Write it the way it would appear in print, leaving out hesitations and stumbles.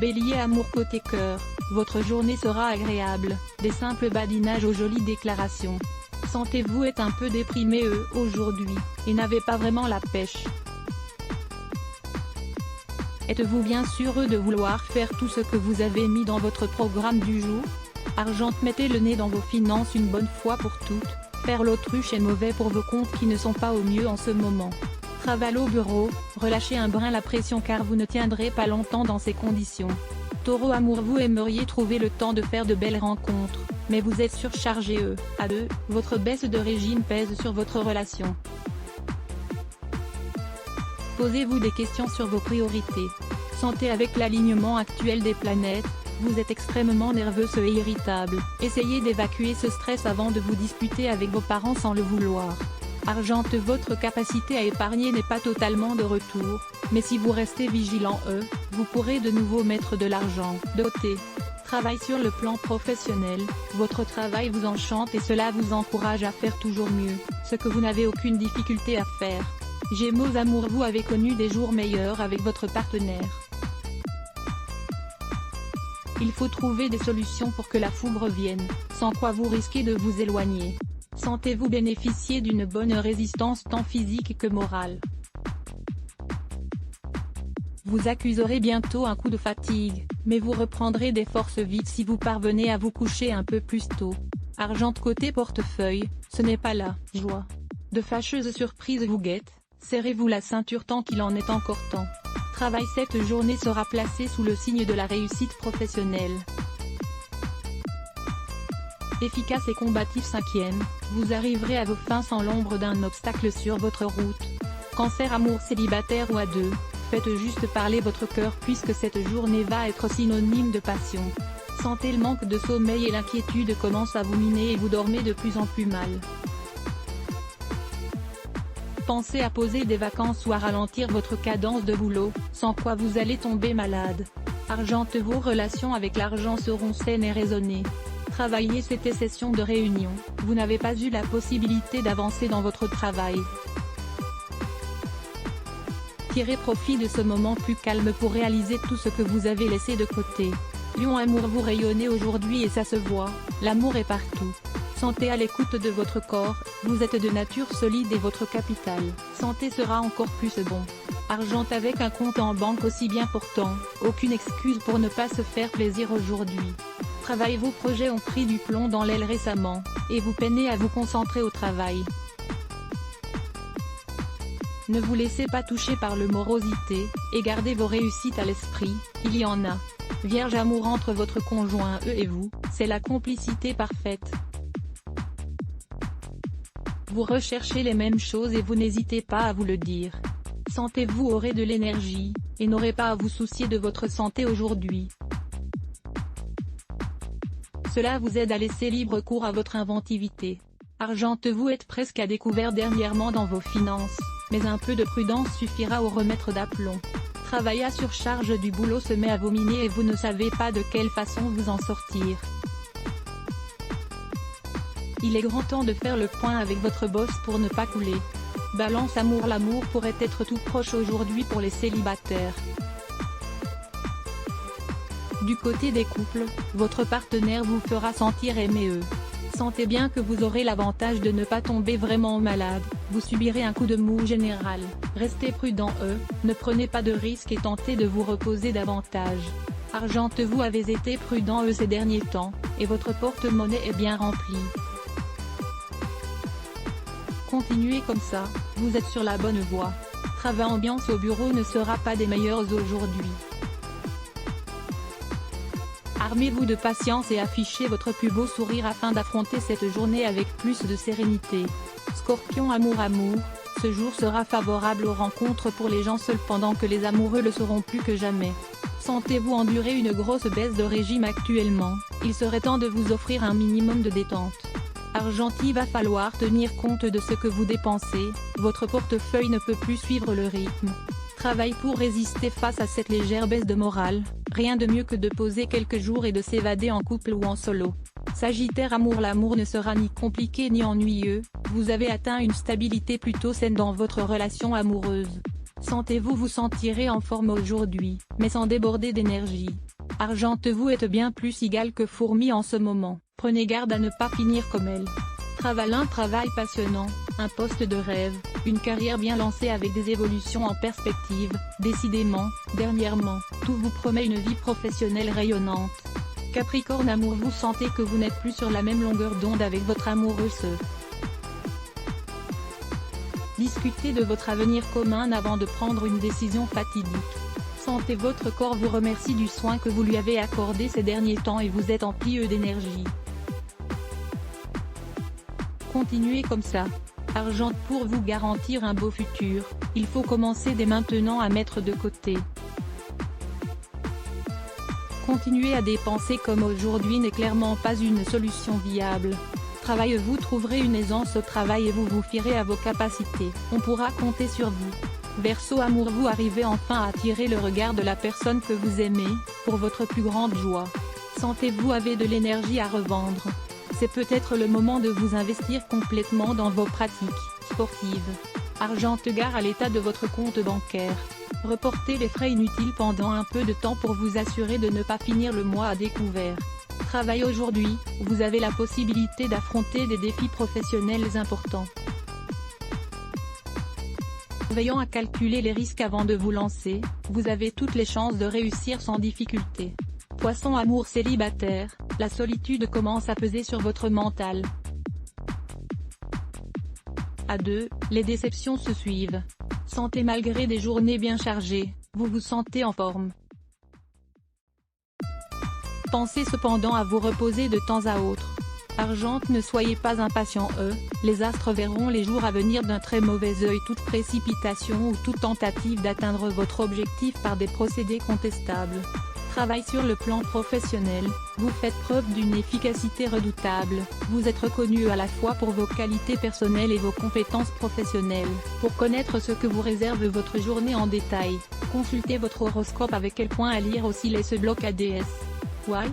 Bélier, amour côté cœur, votre journée sera agréable, des simples badinages aux jolies déclarations. Sentez-vous être un peu déprimé aujourd'hui, et n'avez pas vraiment la pêche. Êtes-vous bien sûr de vouloir faire tout ce que vous avez mis dans votre programme du jour? Argent, mettez le nez dans vos finances une bonne fois pour toutes, faire l'autruche est mauvais pour vos comptes qui ne sont pas au mieux en ce moment. Travail au bureau, relâchez un brin la pression car vous ne tiendrez pas longtemps dans ces conditions. Taureau, amour, vous aimeriez trouver le temps de faire de belles rencontres, mais vous êtes surchargé à deux, votre baisse de régime pèse sur votre relation. Posez-vous des questions sur vos priorités. Santé, avec l'alignement actuel des planètes, vous êtes extrêmement nerveuse et irritable. Essayez d'évacuer ce stress avant de vous disputer avec vos parents sans le vouloir. Argent, votre capacité à épargner n'est pas totalement de retour, mais si vous restez vigilant vous pourrez de nouveau mettre de l'argent de côté. Travail, sur le plan professionnel, votre travail vous enchante et cela vous encourage à faire toujours mieux, ce que vous n'avez aucune difficulté à faire. Gémeaux, amour, vous avez connu des jours meilleurs avec votre partenaire. Il faut trouver des solutions pour que la fougue revienne, sans quoi vous risquez de vous éloigner. Sentez-vous bénéficier d'une bonne résistance tant physique que morale. Vous accuserez bientôt un coup de fatigue, mais vous reprendrez des forces vite si vous parvenez à vous coucher un peu plus tôt. Argent, côté portefeuille, ce n'est pas la joie. De fâcheuses surprises vous guettent, serrez-vous la ceinture tant qu'il en est encore temps. Travail, cette journée sera placée sous le signe de la réussite professionnelle. Efficace et combatif, 5e, vous arriverez à vos fins sans l'ombre d'un obstacle sur votre route. Cancer, amour, célibataire ou à deux, faites juste parler votre cœur puisque cette journée va être synonyme de passion. Santé, le manque de sommeil et l'inquiétude commencent à vous miner et vous dormez de plus en plus mal. Pensez à poser des vacances ou à ralentir votre cadence de boulot, sans quoi vous allez tomber malade. Argent, vos relations avec l'argent seront saines et raisonnées. Travaillez, c'était session de réunion, vous n'avez pas eu la possibilité d'avancer dans votre travail. Tirez profit de ce moment plus calme pour réaliser tout ce que vous avez laissé de côté. Lion, amour, vous rayonnez aujourd'hui et ça se voit, l'amour est partout. Santé, à l'écoute de votre corps, vous êtes de nature solide et votre capital santé sera encore plus bon. Argent, avec un compte en banque aussi bien portant, aucune excuse pour ne pas se faire plaisir aujourd'hui. Travail, vos projets ont pris du plomb dans l'aile récemment, et vous peinez à vous concentrer au travail. Ne vous laissez pas toucher par le morosité, et gardez vos réussites à l'esprit, il y en a. Vierge, amour, entre votre conjoint et vous, c'est la complicité parfaite. Vous recherchez les mêmes choses et vous n'hésitez pas à vous le dire. Santé, vous aurez de l'énergie, et n'aurez pas à vous soucier de votre santé aujourd'hui. Cela vous aide à laisser libre cours à votre inventivité. Argent, vous êtes presque à découvert dernièrement dans vos finances, mais un peu de prudence suffira au remettre d'aplomb. Travail, à surcharge du boulot se met à vous miner et vous ne savez pas de quelle façon vous en sortir. Il est grand temps de faire le point avec votre boss pour ne pas couler. Balance, amour, l'amour pourrait être tout proche aujourd'hui pour les célibataires. Du côté des couples, votre partenaire vous fera sentir aimé. Sentez bien que vous aurez l'avantage de ne pas tomber vraiment malade, vous subirez un coup de mou général. Restez prudent ne prenez pas de risques et tentez de vous reposer davantage. Argent, vous avez été prudent ces derniers temps, et votre porte-monnaie est bien rempli. Continuez comme ça, vous êtes sur la bonne voie. Travail, ambiance au bureau ne sera pas des meilleures aujourd'hui. Armez-vous de patience et affichez votre plus beau sourire afin d'affronter cette journée avec plus de sérénité. Scorpion, amour, ce jour sera favorable aux rencontres pour les gens seuls pendant que les amoureux le seront plus que jamais. Sentez-vous endurer une grosse baisse de régime actuellement, il serait temps de vous offrir un minimum de détente. Argent, il va falloir tenir compte de ce que vous dépensez, votre portefeuille ne peut plus suivre le rythme. Travail, pour résister face à cette légère baisse de morale, rien de mieux que de poser quelques jours et de s'évader en couple ou en solo. Sagittaire, amour, l'amour ne sera ni compliqué ni ennuyeux, vous avez atteint une stabilité plutôt saine dans votre relation amoureuse. Sentez-vous vous sentirez en forme aujourd'hui, mais sans déborder d'énergie. Argent, vous êtes bien plus égal que fourmi en ce moment, prenez garde à ne pas finir comme elle. Un travail passionnant, un poste de rêve, une carrière bien lancée avec des évolutions en perspective, décidément, dernièrement, tout vous promet une vie professionnelle rayonnante. Capricorne amour, vous sentez que vous n'êtes plus sur la même longueur d'onde avec votre amoureuse. Discutez de votre avenir commun avant de prendre une décision fatidique. Sentez votre corps vous remercie du soin que vous lui avez accordé ces derniers temps et vous êtes empli d'énergie. Continuez comme ça. Argent, pour vous garantir un beau futur, il faut commencer dès maintenant à mettre de côté. Continuer à dépenser comme aujourd'hui n'est clairement pas une solution viable. Travail, vous trouverez une aisance au travail et vous vous fierez à vos capacités, on pourra compter sur vous. Verseau amour, vous arrivez enfin à attirer le regard de la personne que vous aimez, pour votre plus grande joie. Sentez-vous avez de l'énergie à revendre. C'est peut-être le moment de vous investir complètement dans vos pratiques sportives. Argent, gare à l'état de votre compte bancaire. Reportez les frais inutiles pendant un peu de temps pour vous assurer de ne pas finir le mois à découvert. Travail, aujourd'hui, vous avez la possibilité d'affronter des défis professionnels importants. Veillant à calculer les risques avant de vous lancer, vous avez toutes les chances de réussir sans difficulté. Poisson amour célibataire, la solitude commence à peser sur votre mental. À deux, les déceptions se suivent. Santé, malgré des journées bien chargées, vous vous sentez en forme. Pensez cependant à vous reposer de temps à autre. Argent, ne soyez pas impatient, les astres verront les jours à venir d'un très mauvais œil toute précipitation ou toute tentative d'atteindre votre objectif par des procédés contestables. Travail, sur le plan professionnel, vous faites preuve d'une efficacité redoutable, vous êtes reconnu à la fois pour vos qualités personnelles et vos compétences professionnelles. Pour connaître ce que vous réserve votre journée en détail, consultez votre horoscope avec quel point à lire aussi les ce bloc ADS. Why?